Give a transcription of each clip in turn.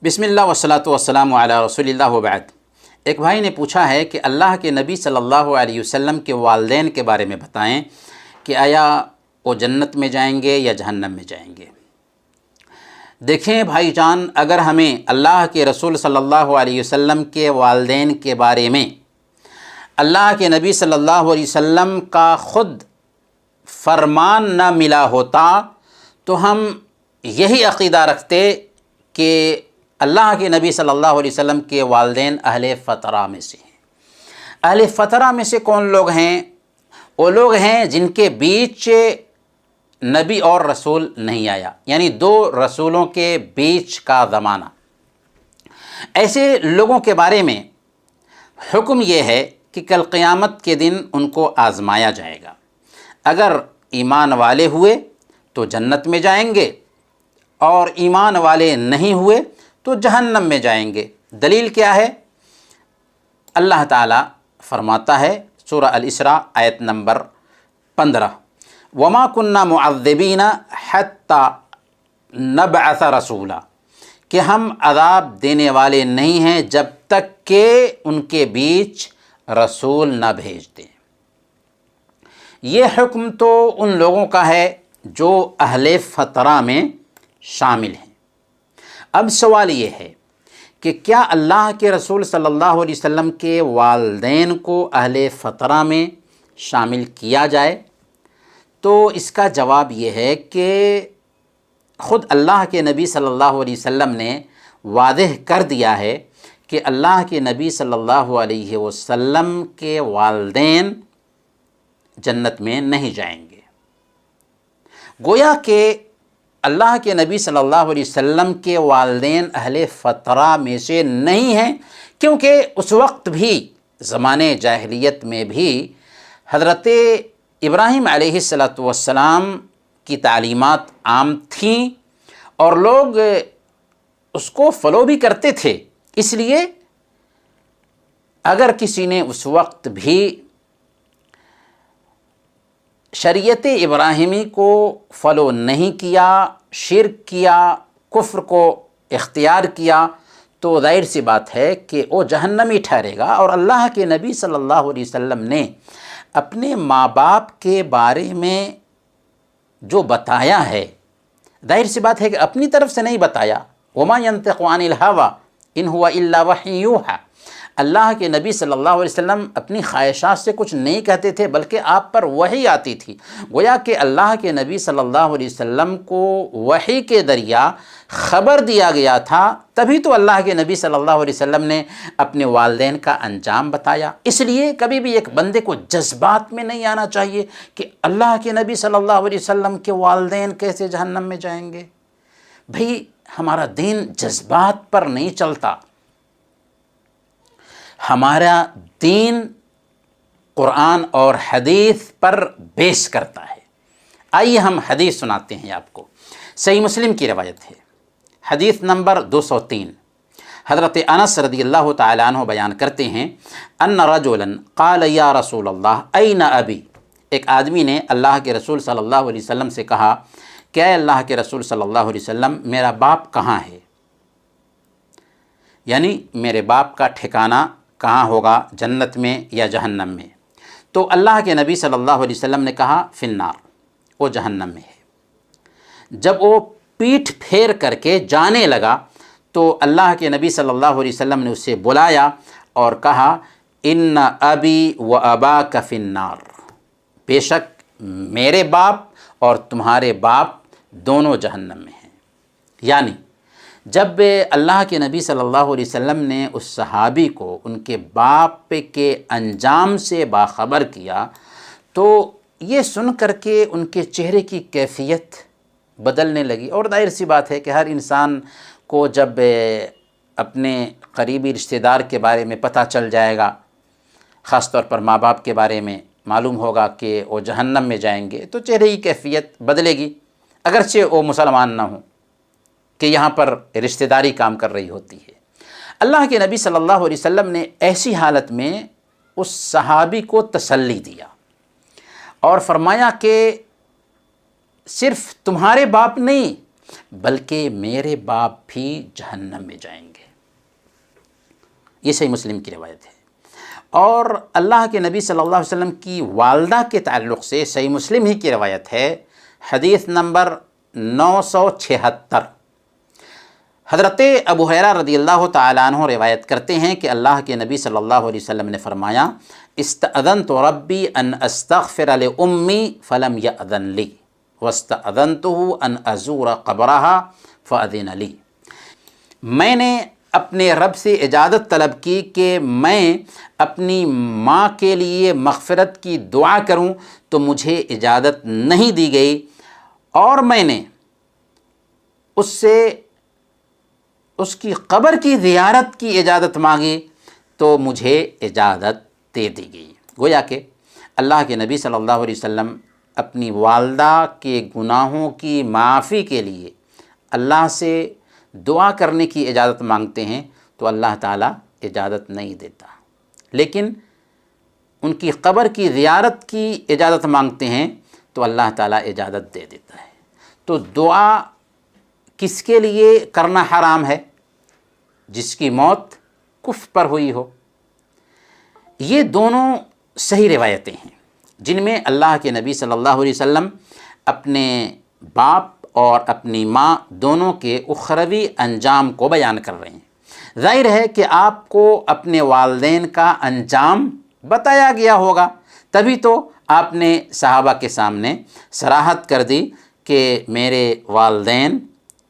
بسم اللہ والصلاۃ والسلام علی رسول اللہ وبعد۔ ایک بھائی نے پوچھا ہے کہ اللہ کے نبی صلی اللہ علیہ وسلم کے والدین کے بارے میں بتائیں کہ آیا وہ جنت میں جائیں گے یا جہنم میں جائیں گے۔ دیکھیں بھائی جان، اگر ہمیں اللہ کے رسول صلی اللہ علیہ وسلم کے والدین کے بارے میں اللہ کے نبی صلی اللہ علیہ وسلم کا خود فرمان نہ ملا ہوتا تو ہم یہی عقیدہ رکھتے کہ اللہ کے نبی صلی اللہ علیہ وسلم کے والدین اہل فترہ میں سے ہیں۔ اہل فترہ میں سے کون لوگ ہیں؟ وہ لوگ ہیں جن کے بیچ نبی اور رسول نہیں آیا، یعنی دو رسولوں کے بیچ کا زمانہ۔ ایسے لوگوں کے بارے میں حکم یہ ہے کہ کل قیامت کے دن ان کو آزمایا جائے گا۔ اگر ایمان والے ہوئے تو جنت میں جائیں گے، اور ایمان والے نہیں ہوئے تو جہنم میں جائیں گے۔ دلیل کیا ہے؟ اللہ تعالیٰ فرماتا ہے سورہ الاسراء آیت نمبر 15، وَمَا كُنَّا مُعَذِّبِينَ حَتَّى نَبْعَثَ رَسُولًا، کہ ہم عذاب دینے والے نہیں ہیں جب تک کہ ان کے بیچ رسول نہ بھیج دیں۔ یہ حکم تو ان لوگوں کا ہے جو اہل فترہ میں شامل ہیں۔ اب سوال یہ ہے کہ کیا اللہ کے رسول صلی اللہ علیہ وسلم کے والدین کو اہل فترہ میں شامل کیا جائے؟ تو اس کا جواب یہ ہے کہ خود اللہ کے نبی صلی اللہ علیہ وسلم نے واضح کر دیا ہے کہ اللہ کے نبی صلی اللہ علیہ وسلم کے والدین جنت میں نہیں جائیں گے۔ گویا کہ اللہ کے نبی صلی اللہ علیہ وسلم کے والدین اہل فترہ میں سے نہیں ہیں، کیونکہ اس وقت بھی زمانے جاہلیت میں بھی حضرت ابراہیم علیہ السلام کی تعلیمات عام تھیں اور لوگ اس کو فالو بھی کرتے تھے۔ اس لیے اگر کسی نے اس وقت بھی شریعت ابراہیمی کو فالو نہیں کیا، شرک کیا، کفر کو اختیار کیا، تو ظاہر سی بات ہے کہ وہ جہنمی ٹھہرے گا۔ اور اللہ کے نبی صلی اللہ علیہ وسلم نے اپنے ماں باپ کے بارے میں جو بتایا ہے، ظاہر سی بات ہے کہ اپنی طرف سے نہیں بتایا۔ وَمَا يَنطِقُ عَنِ الْهَوَىٰ إِنْ هُوَ إِلَّا وَحْيٌ يُوحَىٰ۔ اللہ کے نبی صلی اللہ علیہ وسلم اپنی خواہشات سے کچھ نہیں کہتے تھے، بلکہ آپ پر وحی آتی تھی۔ گویا کہ اللہ کے نبی صلی اللہ علیہ وسلم کو وحی کے ذریعہ خبر دیا گیا تھا، تبھی تو اللہ کے نبی صلی اللہ علیہ وسلم نے اپنے والدین کا انجام بتایا۔ اس لیے کبھی بھی ایک بندے کو جذبات میں نہیں آنا چاہیے کہ اللہ کے نبی صلی اللہ علیہ وسلم کے والدین کیسے جہنم میں جائیں گے۔ بھئی ہمارا دین جذبات پر نہیں چلتا، ہمارا دین قرآن اور حدیث پر بیس کرتا ہے۔ آئیے ہم حدیث سناتے ہیں آپ کو۔ صحیح مسلم کی روایت ہے، حدیث نمبر 203۔ حضرت انس رضی اللہ تعالیٰ عنہ بیان کرتے ہیں، ان رجلا قال یا رسول اللہ این ابی، ایک آدمی نے اللہ کے رسول صلی اللہ علیہ وسلم سے کہا کہ اے اللہ کے رسول صلی اللہ علیہ وسلم، میرا باپ کہاں ہے؟ یعنی میرے باپ کا ٹھکانہ کہاں ہوگا، جنت میں یا جہنم میں؟ تو اللہ کے نبی صلی اللہ علیہ وسلم نے کہا فی النار، وہ جہنم میں ہے۔ جب وہ پیٹھ پھیر کر کے جانے لگا تو اللہ کے نبی صلی اللہ علیہ وسلم نے اسے بلایا اور کہا ان ابی و اباک فی النار، بے شک میرے باپ اور تمہارے باپ دونوں جہنم میں ہیں۔ یعنی جب اللہ کے نبی صلی اللہ علیہ وسلم نے اس صحابی کو ان کے باپ کے انجام سے باخبر کیا تو یہ سن کر کے ان کے چہرے کی کیفیت بدلنے لگی۔ اور ظاہر سی بات ہے کہ ہر انسان کو جب اپنے قریبی رشتہ دار کے بارے میں پتہ چل جائے گا، خاص طور پر ماں باپ کے بارے میں معلوم ہوگا کہ وہ جہنم میں جائیں گے، تو چہرے کی کیفیت بدلے گی، اگرچہ وہ مسلمان نہ ہوں، کہ یہاں پر رشتہ داری کام کر رہی ہوتی ہے۔ اللہ کے نبی صلی اللہ علیہ وسلم نے ایسی حالت میں اس صحابی کو تسلی دیا اور فرمایا کہ صرف تمہارے باپ نہیں بلکہ میرے باپ بھی جہنم میں جائیں گے۔ یہ صحیح مسلم کی روایت ہے۔ اور اللہ کے نبی صلی اللہ علیہ وسلم کی والدہ کے تعلق سے صحیح مسلم ہی کی روایت ہے، حدیث نمبر 976۔ حضرت ابو ہریرہ رضی اللہ تعالیٰ عنہ روایت کرتے ہیں کہ اللہ کے نبی صلی اللہ علیہ وسلم نے فرمایا، استأذنت ربی ان استغفر لأمی فلم یأذن لی واستأذنته ان ازور قبرہا فأذن لی۔ میں نے اپنے رب سے اجازت طلب کی کہ میں اپنی ماں کے لیے مغفرت کی دعا کروں تو مجھے اجازت نہیں دی گئی، اور میں نے اس سے اس کی قبر کی زیارت کی اجازت مانگی تو مجھے اجازت دے دی گئی۔ گویا کہ اللہ کے نبی صلی اللہ علیہ وسلم اپنی والدہ کے گناہوں کی معافی کے لیے اللہ سے دعا کرنے کی اجازت مانگتے ہیں تو اللہ تعالیٰ اجازت نہیں دیتا، لیکن ان کی قبر کی زیارت کی اجازت مانگتے ہیں تو اللہ تعالیٰ اجازت دے دیتا ہے۔ تو دعا کس کے لیے کرنا حرام ہے؟ جس کی موت کفر پر ہوئی ہو۔ یہ دونوں صحیح روایتیں ہیں جن میں اللہ کے نبی صلی اللہ علیہ وسلم اپنے باپ اور اپنی ماں دونوں کے اخروی انجام کو بیان کر رہے ہیں۔ ظاہر ہے کہ آپ کو اپنے والدین کا انجام بتایا گیا ہوگا، تبھی تو آپ نے صحابہ کے سامنے صراحت کر دی کہ میرے والدین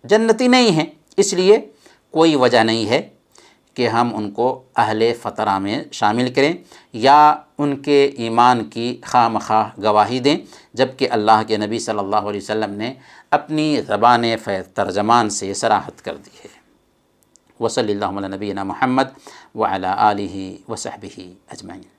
جنتی نہیں ہیں، اس لیے کوئی وجہ نہیں ہے کہ ہم ان کو اہل فترہ میں شامل کریں یا ان کے ایمان کی خواہ مخواہ گواہی دیں، جبکہ اللہ کے نبی صلی اللہ علیہ وسلم نے اپنی زبان ترجمان سے صراحت کر دی ہے۔ وصلی اللہ علی نبینا محمد وعلی آلہ وصحبہ اجمعین۔